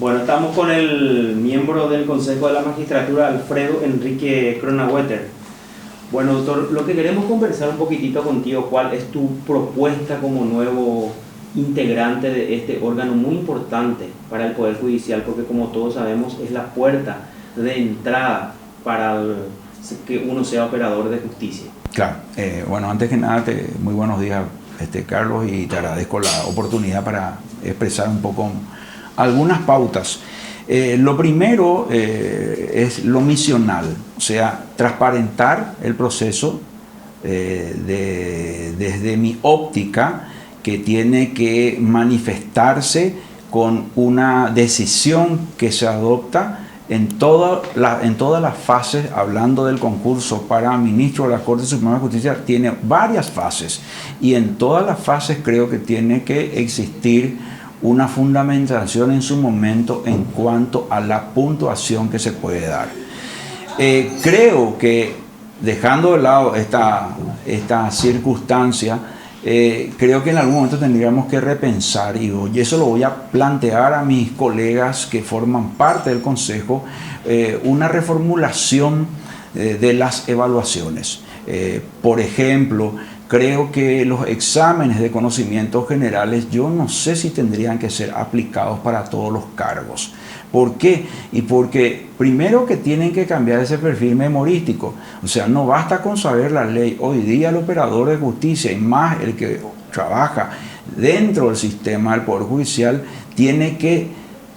Bueno, estamos con el miembro del Consejo de la Magistratura, Alfredo Enrique Cronaueter. Bueno, doctor, lo que queremos conversar un poquitito contigo, ¿cuál es tu propuesta como nuevo integrante de este órgano muy importante para el Poder Judicial? Porque como todos sabemos es la puerta de entrada para que uno sea operador de justicia. Claro, bueno, antes que nada, muy buenos días, Carlos, y te agradezco la oportunidad para expresar un poco algunas pautas. Lo primero es lo misional, o sea, transparentar el proceso desde mi óptica, que tiene que manifestarse con una decisión que se adopta en todas las fases. Hablando del concurso para ministro de la Corte Suprema de Justicia, tiene varias fases, y en todas las fases creo que tiene que existir una fundamentación en su momento en cuanto a la puntuación que se puede dar. Creo que, dejando de lado esta circunstancia, creo que en algún momento tendríamos que repensar, y eso lo voy a plantear a mis colegas que forman parte del Consejo, una reformulación de las evaluaciones. Por ejemplo, creo que los exámenes de conocimientos generales, yo no sé si tendrían que ser aplicados para todos los cargos. ¿Por qué? Y porque primero que tienen que cambiar ese perfil memorístico. O sea, no basta con saber la ley. Hoy día el operador de justicia, y más el que trabaja dentro del sistema del Poder Judicial, tiene que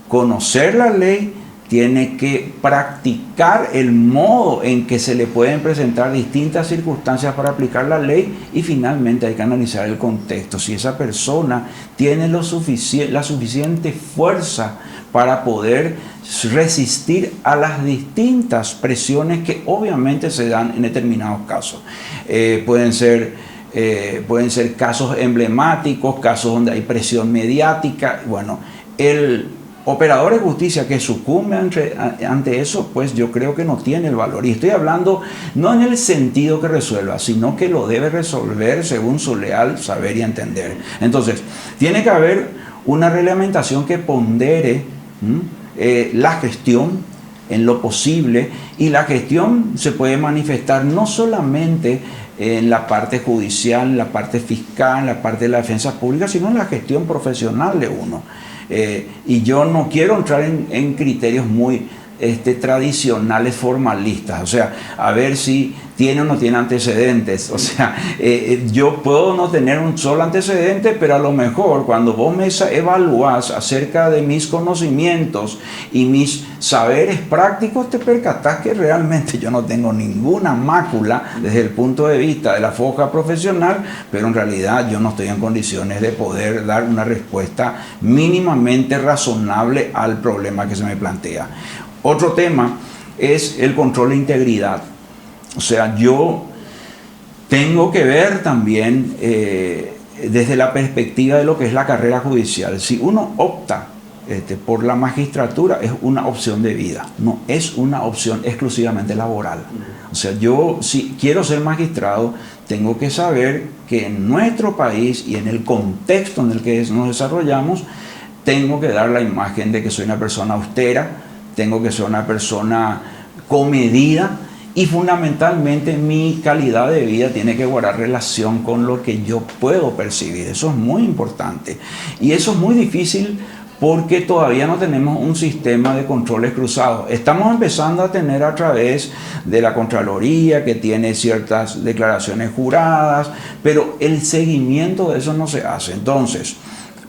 conocer la ley, tiene que practicar el modo en que se le pueden presentar distintas circunstancias para aplicar la ley, y finalmente hay que analizar el contexto. Si esa persona tiene la suficiente fuerza para poder resistir a las distintas presiones que obviamente se dan en determinados casos. Pueden ser casos emblemáticos, casos donde hay presión mediática. Bueno, el operador de justicia que sucumbe ante eso, pues yo creo que no tiene el valor. Y estoy hablando no en el sentido que resuelva, sino que lo debe resolver según su leal saber y entender. Entonces, tiene que haber una reglamentación que pondere la gestión en lo posible, y la gestión se puede manifestar no solamente en la parte judicial, en la parte fiscal, en la parte de la defensa pública, sino en la gestión profesional de uno. Y yo no quiero entrar en criterios muy tradicionales, formalistas, o sea, a ver si tiene o no tiene antecedentes. O sea, yo puedo no tener un solo antecedente, pero a lo mejor cuando vos me evaluás acerca de mis conocimientos y mis saberes prácticos, te percatás que realmente yo no tengo ninguna mácula desde el punto de vista de la foja profesional, pero en realidad yo no estoy en condiciones de poder dar una respuesta mínimamente razonable al problema que se me plantea. Otro tema es el control de integridad. O sea, yo tengo que ver también desde la perspectiva de lo que es la carrera judicial. Si uno opta por la magistratura, es una opción de vida, no es una opción exclusivamente laboral. O sea, yo, si quiero ser magistrado, tengo que saber que en nuestro país y en el contexto en el que nos desarrollamos, tengo que dar la imagen de que soy una persona austera, tengo que ser una persona comedida, y fundamentalmente mi calidad de vida tiene que guardar relación con lo que yo puedo percibir. Eso es muy importante, y eso es muy difícil porque todavía no tenemos un sistema de controles cruzados. Estamos empezando a tener a través de la Contraloría, que tiene ciertas declaraciones juradas, pero el seguimiento de eso no se hace. Entonces,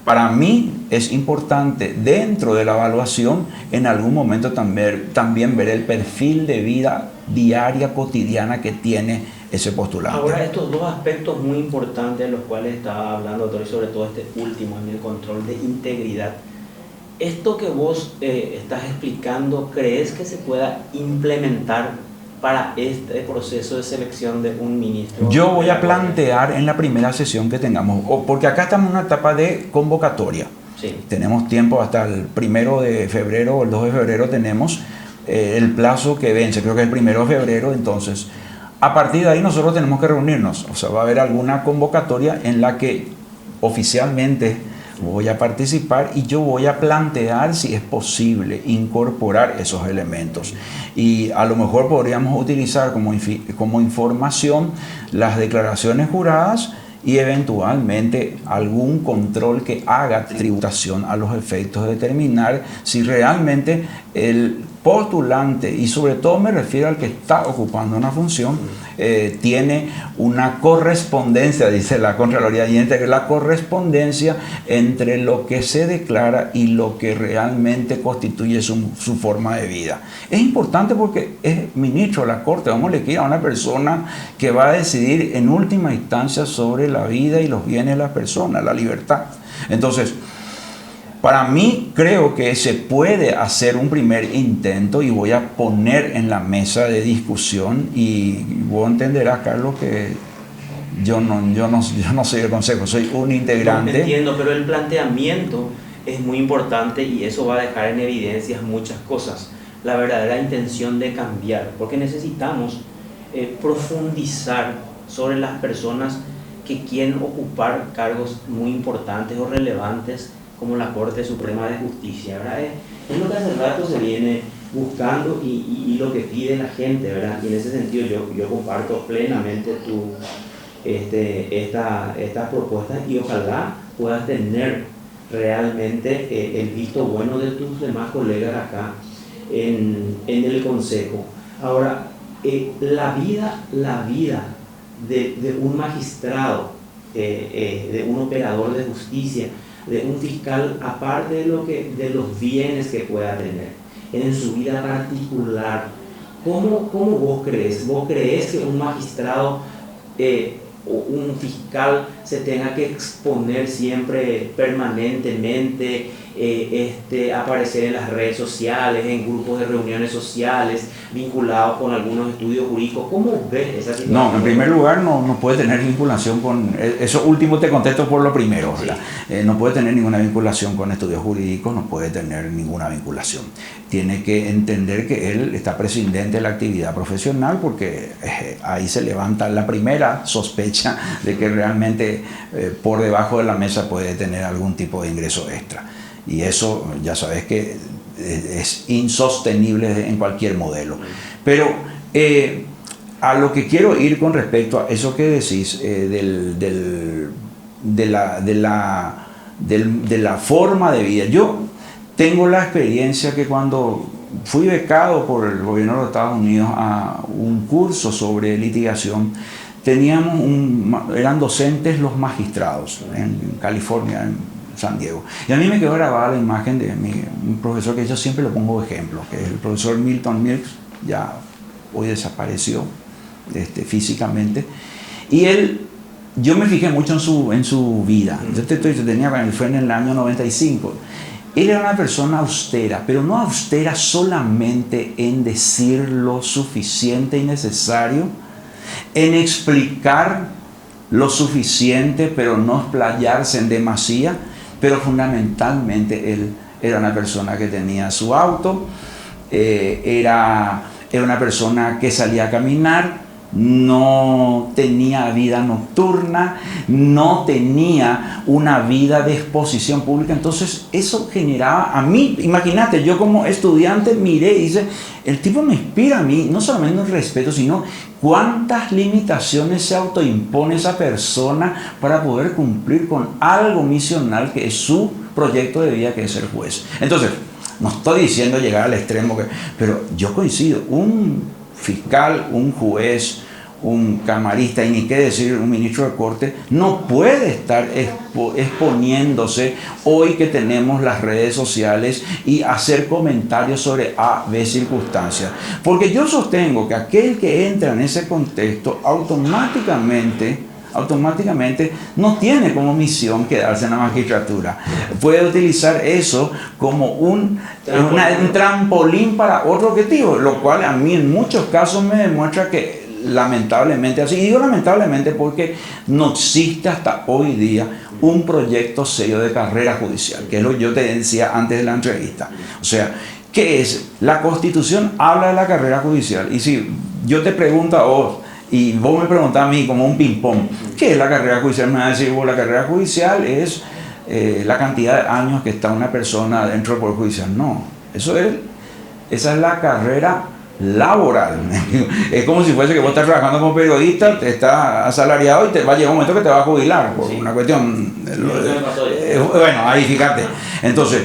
para mí es importante, dentro de la evaluación, en algún momento también ver el perfil de vida diaria, cotidiana que tiene ese postulante. Ahora, estos dos aspectos muy importantes de los cuales estaba hablando, doctor, y sobre todo este último, en el control de integridad. Esto que vos estás explicando, ¿crees que se pueda implementar para este proceso de selección de un ministro? Yo voy a plantear en la primera sesión que tengamos, porque acá estamos en una etapa de convocatoria. Sí. Tenemos tiempo hasta el 1 de febrero o el 2 de febrero tenemos el plazo que vence, creo que es el 1 de febrero. Entonces, a partir de ahí nosotros tenemos que reunirnos. O sea, va a haber alguna convocatoria en la que oficialmente voy a participar y yo voy a plantear si es posible incorporar esos elementos. Y a lo mejor podríamos utilizar como información las declaraciones juradas y eventualmente algún control que haga tributación a los efectos de determinar si realmente el postulante, y sobre todo me refiero al que está ocupando una función, tiene una correspondencia, dice la Contraloría, y entre la correspondencia entre lo que se declara y lo que realmente constituye su forma de vida. Es importante porque es ministro de la Corte, vamos a elegir a una persona que va a decidir en última instancia sobre la vida y los bienes de las personas, la libertad. Entonces, para mí creo que se puede hacer un primer intento y voy a poner en la mesa de discusión, y vos entenderás, Carlos, que yo no soy el consejo, soy un integrante. No, entiendo, pero el planteamiento es muy importante y eso va a dejar en evidencia muchas cosas. La verdadera intención de cambiar, porque necesitamos profundizar sobre las personas que quieren ocupar cargos muy importantes o relevantes como la Corte Suprema de Justicia, ¿verdad? Es lo que hace rato se viene buscando y lo que pide la gente, ¿verdad? Y en ese sentido yo comparto plenamente estas propuestas y ojalá puedas tener realmente el visto bueno de tus demás colegas acá en el Consejo. Ahora, la vida de un magistrado, de un operador de justicia, de un fiscal, aparte de los bienes que pueda tener en su vida particular, ¿cómo vos crees? ¿Vos crees que un magistrado o un fiscal se tenga que exponer siempre permanentemente, aparecer en las redes sociales, en grupos de reuniones sociales, vinculados con algunos estudios jurídicos? ¿Cómo ves esa situación? No, en primer lugar no puede tener vinculación con, eso último te contesto por lo primero, ¿verdad? Sí. No puede tener ninguna vinculación con estudios jurídicos, no puede tener ninguna vinculación. Tiene que entender que él está prescindente de la actividad profesional, porque ahí se levanta la primera sospecha de que realmente por debajo de la mesa puede tener algún tipo de ingreso extra. Y eso ya sabes que es insostenible en cualquier modelo. Pero a lo que quiero ir con respecto a eso que decís de la forma de vida. Yo tengo la experiencia que cuando fui becado por el gobierno de los Estados Unidos a un curso sobre litigación, eran docentes los magistrados en California, en San Diego. Y a mí me quedó grabada la imagen de un profesor que yo siempre lo pongo de ejemplo, que es el profesor Milton Milks, ya hoy desapareció físicamente. Y yo me fijé mucho en su vida. Fue en el año 95. Él era una persona austera, pero no austera solamente en decir lo suficiente y necesario, en explicar lo suficiente, pero no explayarse en demasía, pero fundamentalmente él era una persona que tenía su auto, era una persona que salía a caminar, no tenía vida nocturna, no tenía una vida de exposición pública. Entonces eso generaba a mí, imagínate, yo como estudiante miré y dice, el tipo me inspira a mí, no solamente el respeto, sino cuántas limitaciones se autoimpone esa persona para poder cumplir con algo misional que es su proyecto de vida, que es ser juez. Entonces, no estoy diciendo llegar al extremo, pero yo coincido, un fiscal, un juez, un camarista, y ni qué decir un ministro de corte, no puede estar exponiéndose hoy que tenemos las redes sociales y hacer comentarios sobre A, B circunstancias. Porque yo sostengo que aquel que entra en ese contexto automáticamente no tiene como misión quedarse en la magistratura. Puede utilizar eso como un trampolín para otro objetivo, lo cual a mí en muchos casos me demuestra que lamentablemente así. Y digo lamentablemente porque no existe hasta hoy día un proyecto serio de carrera judicial, que es lo que yo te decía antes de la entrevista. O sea, ¿qué es? La Constitución habla de la carrera judicial. Y si yo te pregunto a vos, y vos me preguntás a mí como un ping-pong, ¿qué es la carrera judicial? Me vas a decir, la carrera judicial es la cantidad de años que está una persona dentro del Poder Judicial. No, esa es la carrera laboral. Es como si fuese que vos estás trabajando como periodista, te estás asalariado y te va a llegar un momento que te vas a jubilar por una cuestión. Bueno, ahí fíjate. Entonces,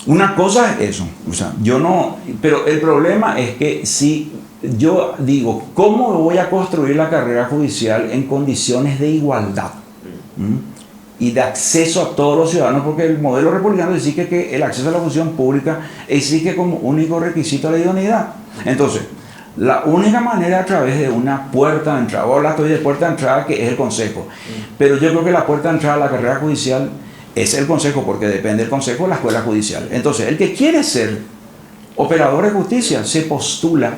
una cosa es eso, o sea, yo no, pero el problema es que si yo digo, ¿cómo voy a construir la carrera judicial en condiciones de igualdad? Y de acceso a todos los ciudadanos, porque el modelo republicano exige que el acceso a la función pública exige como único requisito la idoneidad. Entonces, la única manera a través de una puerta de entrada, ahora estoy de puerta de entrada que es el consejo, pero yo creo que la puerta de entrada a la carrera judicial es el consejo, porque depende del consejo de la escuela judicial. Entonces, el que quiere ser operador de justicia se postula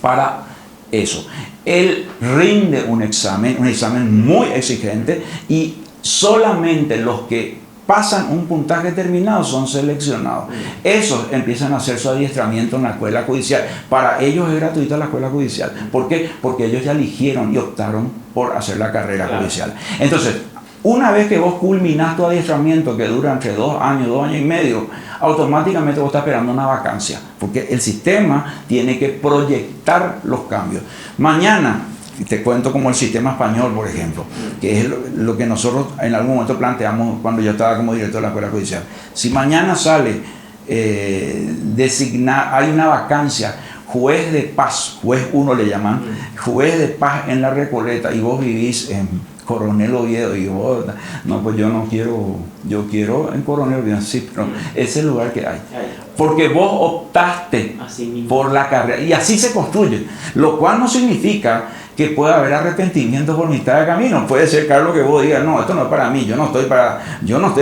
para eso. Él rinde un examen muy exigente, y solamente los que pasan un puntaje determinado son seleccionados. Esos empiezan a hacer su adiestramiento en la escuela judicial. Para ellos es gratuita la escuela judicial. ¿Por qué? Porque ellos ya eligieron y optaron por hacer la carrera judicial. Entonces, una vez que vos culminás tu adiestramiento, que dura entre 2 años, 2 años y medio, automáticamente vos estás esperando una vacancia, porque el sistema tiene que proyectar los cambios. Mañana, te cuento como el sistema español, por ejemplo, que es lo que nosotros en algún momento planteamos cuando yo estaba como director de la escuela judicial. Si mañana sale hay una vacancia, juez de paz, juez 1 le llaman, juez de paz en la Recoleta, y vos vivís en Coronel Oviedo, y vos, no, pues yo no quiero, yo quiero en Coronel Oviedo, sí, pero ese es el lugar que hay. Porque vos optaste por la carrera, y así se construye, lo cual no significa que pueda haber arrepentimiento por mitad de camino. Puede ser, Carlos, que vos digas, no, esto no es para mí, yo no estoy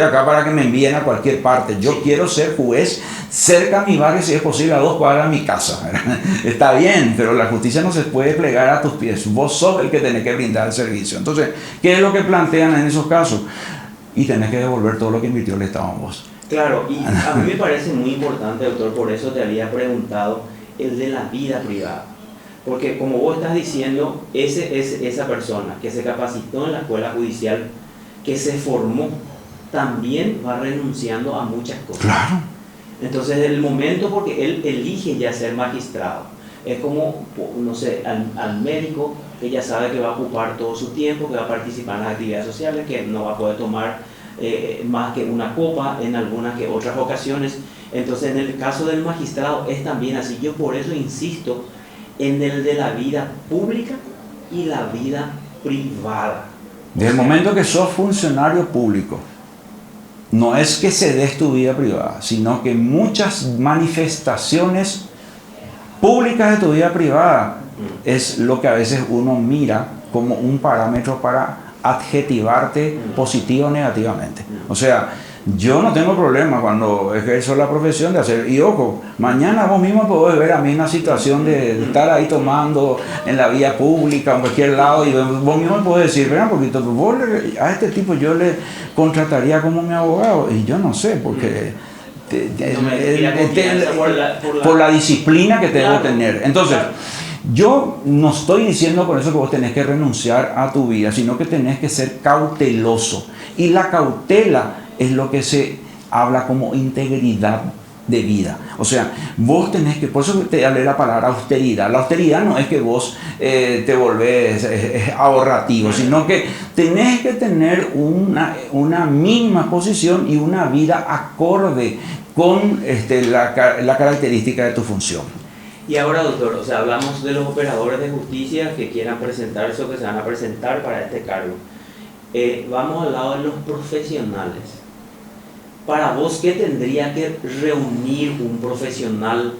acá para que me envíen a cualquier parte, yo quiero ser juez cerca a mi barrio, si es posible a 2 cuadras de mi casa, ¿verdad? Está bien, pero la justicia no se puede plegar a tus pies, vos sos el que tenés que brindar el servicio. Entonces, ¿qué es lo que plantean en esos casos? Y tenés que devolver todo lo que invirtió el Estado en vos. Claro, y a mí me parece muy importante, doctor, por eso te había preguntado el de la vida privada. Porque como vos estás diciendo, esa persona que se capacitó en la escuela judicial, que se formó, también va renunciando a muchas cosas. Claro. Entonces, en el momento, porque él elige ya ser magistrado, es como, no sé, al médico que ya sabe que va a ocupar todo su tiempo, que va a participar en las actividades sociales, que no va a poder tomar más que una copa en algunas que otras ocasiones. Entonces, en el caso del magistrado es también así. Yo por eso insisto en el de la vida pública y la vida privada. Desde el momento que sos funcionario público, no es que se des tu vida privada, sino que muchas manifestaciones públicas de tu vida privada es lo que a veces uno mira como un parámetro para adjetivarte positivo o negativamente. O sea, yo no tengo problema cuando ejerzo la profesión de hacer, y ojo, mañana vos mismo podés ver a mí una situación de estar ahí tomando en la vía pública o en cualquier lado, y vos mismo me podés decir, vean, porque vos a este tipo yo le contrataría como mi abogado, y yo no sé, porque por la disciplina que tengo que tener. Entonces, yo no estoy diciendo con eso que vos tenés que renunciar a tu vida, sino que tenés que ser cauteloso. Y la cautela es lo que se habla como integridad de vida. O sea, vos tenés que, por eso te hablé la palabra austeridad. La austeridad no es que vos te volvés ahorrativo, sino que tenés que tener una mínima posición y una vida acorde con la característica de tu función. Y ahora, doctor, o sea, hablamos de los operadores de justicia que quieran presentarse o que se van a presentar para este cargo. Vamos al lado de los profesionales. Para vos, ¿qué tendría que reunir un profesional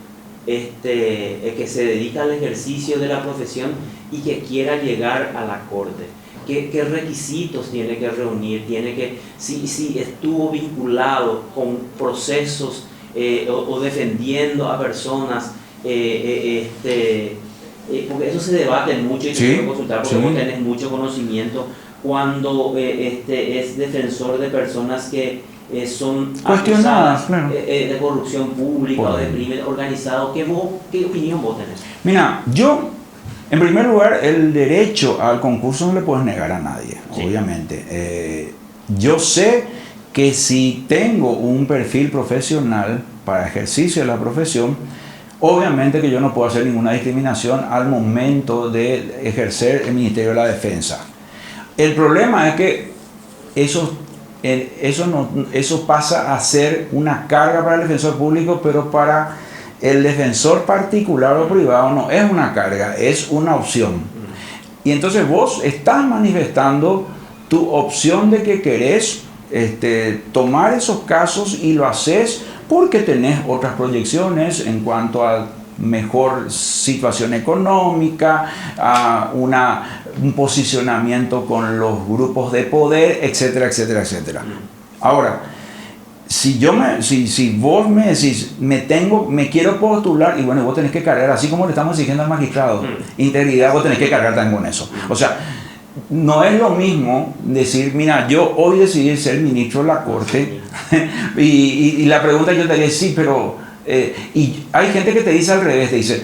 que se dedica al ejercicio de la profesión y que quiera llegar a la corte? ¿Qué requisitos tiene que reunir? Si estuvo vinculado con procesos o defendiendo a personas, porque eso se debate mucho y te quiero consultar porque vos tenés mucho conocimiento cuando es defensor de personas que son cuestionadas, claro, de corrupción pública o de crimen organizado. ¿Qué opinión vos tenés? Mira, yo, en primer lugar, el derecho al concurso no le puedes negar a nadie, obviamente. yo sé que si tengo un perfil profesional para ejercicio de la profesión, obviamente que yo no puedo hacer ninguna discriminación al momento de ejercer el Ministerio de la Defensa. El problema es que eso pasa a ser una carga para el defensor público, pero para el defensor particular o privado no es una carga, es una opción. Y entonces vos estás manifestando tu opción de que querés tomar esos casos, y lo haces porque tenés otras proyecciones en cuanto a mejor situación económica, a un posicionamiento con los grupos de poder, etcétera, etcétera, etcétera. Ahora, si vos me decís, me quiero postular, y bueno, vos tenés que cargar, así como le estamos exigiendo al magistrado, integridad, vos tenés que cargar también con eso. O sea, no es lo mismo decir, mira, yo hoy decidí ser ministro de la Corte, y la pregunta yo te diría, sí, pero... y hay gente que te dice al revés, te dice,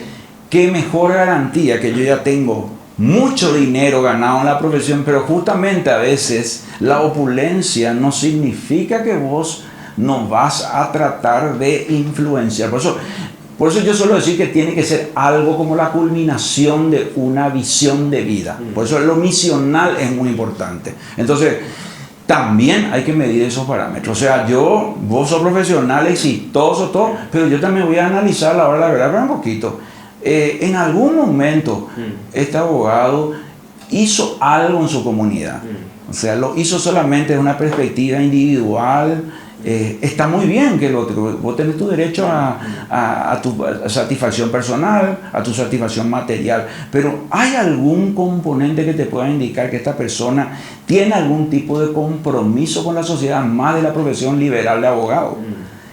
qué mejor garantía que yo ya tengo mucho dinero ganado en la profesión, pero justamente a veces la opulencia no significa que vos no vas a tratar de influenciar. Por eso yo suelo decir que tiene que ser algo como la culminación de una visión de vida. Por eso lo misional es muy importante. Entonces, también hay que medir esos parámetros. O sea, vos sos profesional, exitoso, todo, pero yo también voy a analizar la hora de la verdad, pero un poquito. En algún momento, este abogado hizo algo en su comunidad. O sea, lo hizo solamente desde una perspectiva individual. Está muy bien que vos tenés tu derecho a tu satisfacción personal, a tu satisfacción material, pero ¿hay algún componente que te pueda indicar que esta persona tiene algún tipo de compromiso con la sociedad más de la profesión liberal de abogado?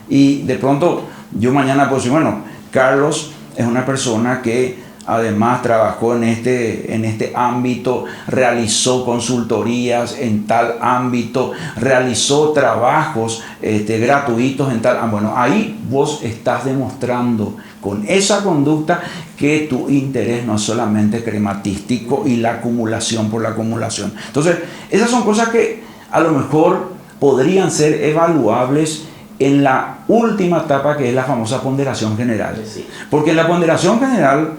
Y de pronto yo mañana puedo decir, bueno, Carlos es una persona que además trabajó en este ámbito, realizó consultorías en tal ámbito, realizó trabajos gratuitos en tal... Bueno, ahí vos estás demostrando con esa conducta que tu interés no es solamente crematístico y la acumulación por la acumulación. Entonces, esas son cosas que a lo mejor podrían ser evaluables en la última etapa, que es la famosa ponderación general. Sí. Porque en la ponderación general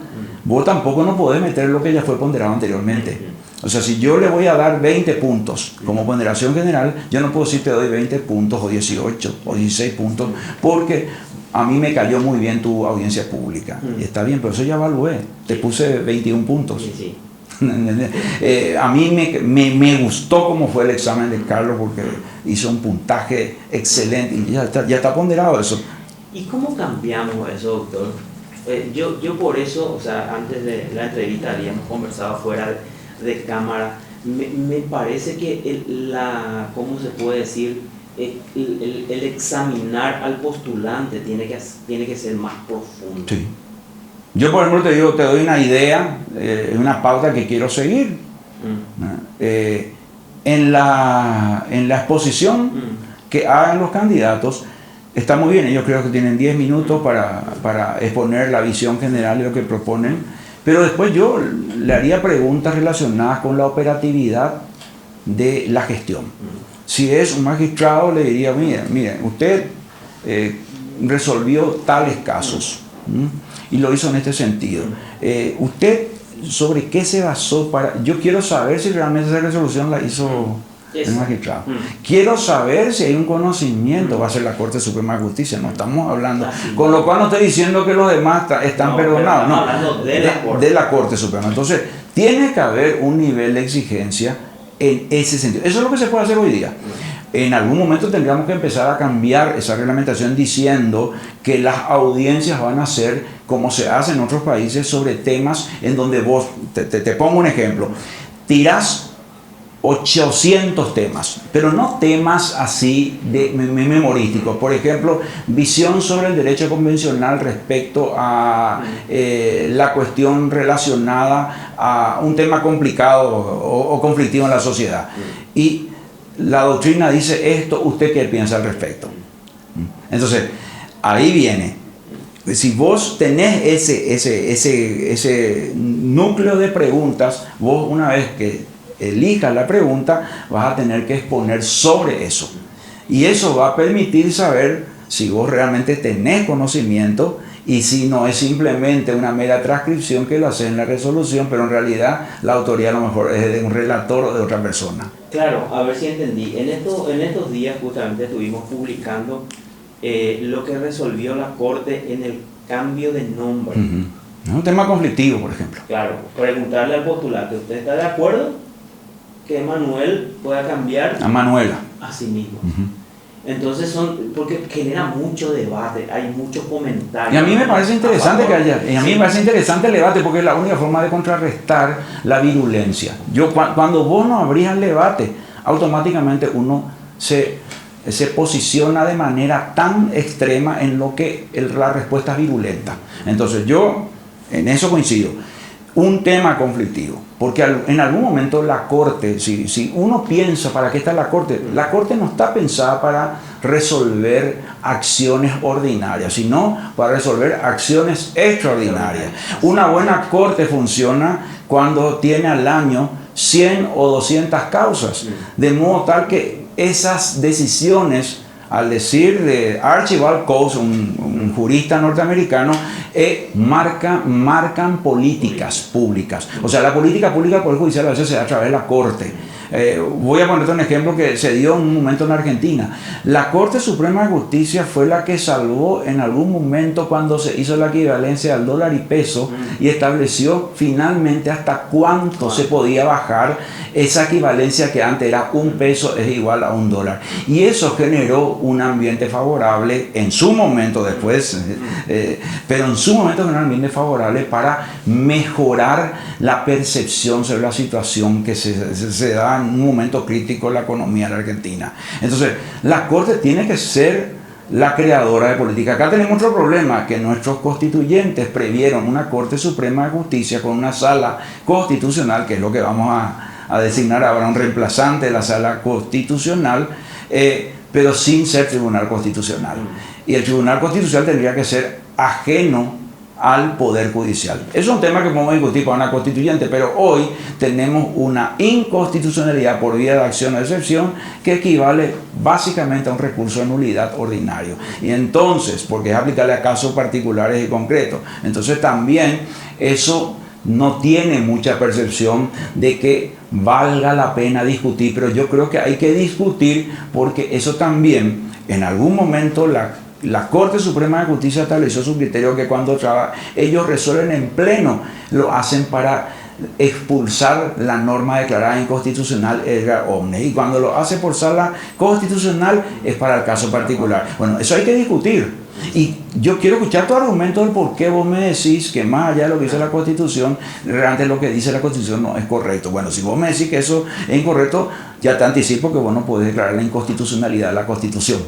vos tampoco no podés meter lo que ya fue ponderado anteriormente. O sea, si yo le voy a dar 20 puntos como ponderación general, yo no puedo decir te doy 20 puntos o 18 o 16 puntos, porque a mí me cayó muy bien tu audiencia pública. Y está bien, pero eso ya evalué. Te puse 21 puntos. Sí. A mí me gustó cómo fue el examen de Carlos, porque hizo un puntaje excelente y ya está ponderado eso. ¿Y cómo cambiamos eso, doctor? Yo por eso, o sea, antes de la entrevista habíamos conversado fuera de cámara, me parece que ¿cómo se puede decir? El examinar al postulante tiene que ser más profundo. Sí. Yo, por ejemplo, te doy una idea, una pauta que quiero seguir. En la exposición que hagan los candidatos, está muy bien, ellos creo que tienen 10 minutos para exponer la visión general de lo que proponen, pero después yo le haría preguntas relacionadas con la operatividad de la gestión. Si es un magistrado, le diría, mire, usted resolvió tales casos. Y lo hizo en este sentido. ¿Usted sobre qué se basó para...? Yo quiero saber si realmente esa resolución la hizo el magistrado. Quiero saber si hay un conocimiento, va a ser la Corte Suprema de Justicia, no estamos hablando... Con lo cual no estoy diciendo que los demás están perdonados, no, de la Corte Suprema. Entonces, tiene que haber un nivel de exigencia en ese sentido. Eso es lo que se puede hacer hoy día. En algún momento tendríamos que empezar a cambiar esa reglamentación diciendo que las audiencias van a ser como se hace en otros países sobre temas en donde vos, te pongo un ejemplo, tirás 800 temas, pero no temas así de memorísticos. Por ejemplo, visión sobre el derecho convencional respecto a la cuestión relacionada a un tema complicado o conflictivo en la sociedad. Y la doctrina dice esto, ¿usted qué piensa al respecto? Entonces, ahí viene. Si vos tenés ese núcleo de preguntas, vos una vez que elijas la pregunta, vas a tener que exponer sobre eso. Y eso va a permitir saber si vos realmente tenés conocimiento y si no es simplemente una mera transcripción que lo haces en la resolución, pero en realidad la autoría a lo mejor es de un relator o de otra persona. Claro, a ver si entendí. En estos días justamente estuvimos publicando lo que resolvió la Corte en el cambio de nombre. Es un tema conflictivo, por ejemplo. Claro, preguntarle al postulante, ¿usted está de acuerdo que Manuel pueda cambiar A Manuela. a sí mismo? Entonces porque genera mucho debate, hay muchos comentarios. Y a mí me parece interesante que haya, y a mí me parece interesante el debate porque es la única forma de contrarrestar la virulencia. Cuando vos no abrís el debate, automáticamente uno se posiciona de manera tan extrema en lo que la respuesta es virulenta. Entonces yo en eso coincido. Un tema conflictivo, porque en algún momento la Corte, si uno piensa para qué está la Corte no está pensada para resolver acciones ordinarias, sino para resolver acciones extraordinarias. Una buena Corte funciona cuando tiene al año 100 o 200 causas, de modo tal que esas decisiones, al decir de Archibald Coase, un jurista norteamericano, marcan políticas públicas. O sea, la política pública del Poder Judicial a veces se da a través de la Corte. Voy a ponerte un ejemplo que se dio en un momento en Argentina. La Corte Suprema de Justicia fue la que salvó en algún momento cuando se hizo la equivalencia al dólar y peso y estableció finalmente hasta cuánto se podía bajar esa equivalencia que antes era un peso es igual a un dólar. Y eso generó un ambiente favorable en su momento después, pero en su momento generó un ambiente favorable para mejorar la percepción sobre la situación que se da en un momento crítico en la economía de la Argentina. Entonces, la Corte tiene que ser la creadora de política. Acá tenemos otro problema, que nuestros constituyentes previeron una Corte Suprema de Justicia con una sala constitucional, que es lo que vamos a designar ahora, un reemplazante de la sala constitucional, pero sin ser tribunal constitucional. Y el tribunal constitucional tendría que ser ajeno al Poder Judicial. Es un tema que podemos discutir con una constituyente, pero hoy tenemos una inconstitucionalidad por vía de acción o excepción que equivale básicamente a un recurso de nulidad ordinario. Y entonces, porque es aplicable a casos particulares y concretos, entonces también eso no tiene mucha percepción de que valga la pena discutir, pero yo creo que hay que discutir porque eso también, en algún momento la Corte Suprema de Justicia estableció su criterio que cuando ellos resuelven en pleno, lo hacen para expulsar la norma declarada inconstitucional erga omnes, y cuando lo hace por sala constitucional es para el caso particular. Bueno, eso hay que discutir. Y yo quiero escuchar tu argumento del por qué vos me decís que más allá de lo que dice la Constitución, realmente lo que dice la Constitución no es correcto. Bueno, si vos me decís que eso es incorrecto, ya te anticipo que vos no podés declarar la inconstitucionalidad de la Constitución.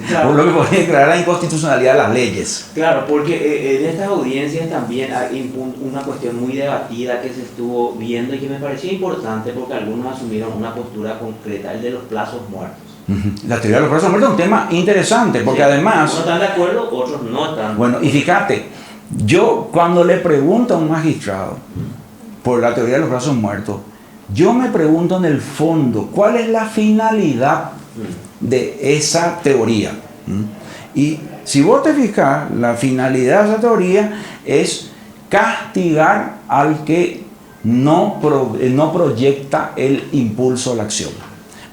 Claro. Vos lo que podés declarar la inconstitucionalidad de las leyes. Claro, porque en estas audiencias también hay una cuestión muy debatida que se estuvo viendo y que me pareció importante porque algunos asumieron una postura concreta, el de los plazos muertos. La teoría de los plazos muertos es un tema interesante porque además... Unos están de acuerdo, otros no están. Bueno, y fíjate, yo cuando le pregunto a un magistrado por la teoría de los plazos muertos, yo me pregunto en el fondo, ¿cuál es la finalidad de esa teoría? Y si vos te fijas, la finalidad de esa teoría es castigar al que no proyecta el impulso a la acción.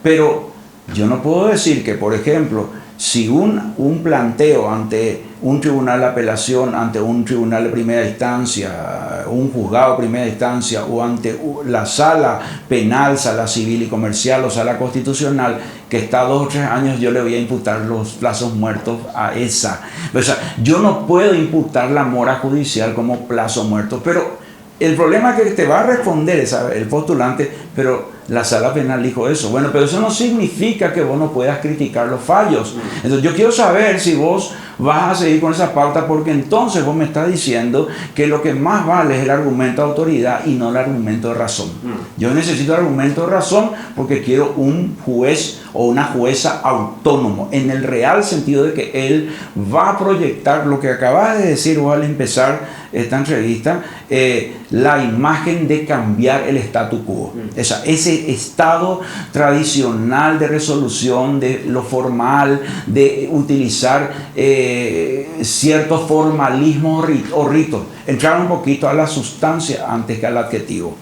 Pero yo no puedo decir que, por ejemplo, si un planteo ante un tribunal de apelación, ante un tribunal de primera instancia, un juzgado de primera instancia o ante la sala penal, sala civil y comercial o sala constitucional, que está 2 o 3 años, yo le voy a imputar los plazos muertos a esa. O sea, yo no puedo imputar la mora judicial como plazo muerto, pero el problema es que te va a responder el postulante, pero la sala penal dijo eso. Bueno, pero eso no significa que vos no puedas criticar los fallos. Entonces yo quiero saber si vos vas a seguir con esa pauta, porque entonces vos me estás diciendo que lo que más vale es el argumento de autoridad y no el argumento de razón. Yo necesito el argumento de razón porque quiero un juez o una jueza autónomo, en el real sentido de que él va a proyectar lo que acabas de decir vos al empezar esta entrevista, la imagen de cambiar el statu quo. Ese ese estado tradicional de resolución de lo formal, de utilizar ciertos formalismos o ritos. Entrar un poquito a la sustancia antes que al adjetivo.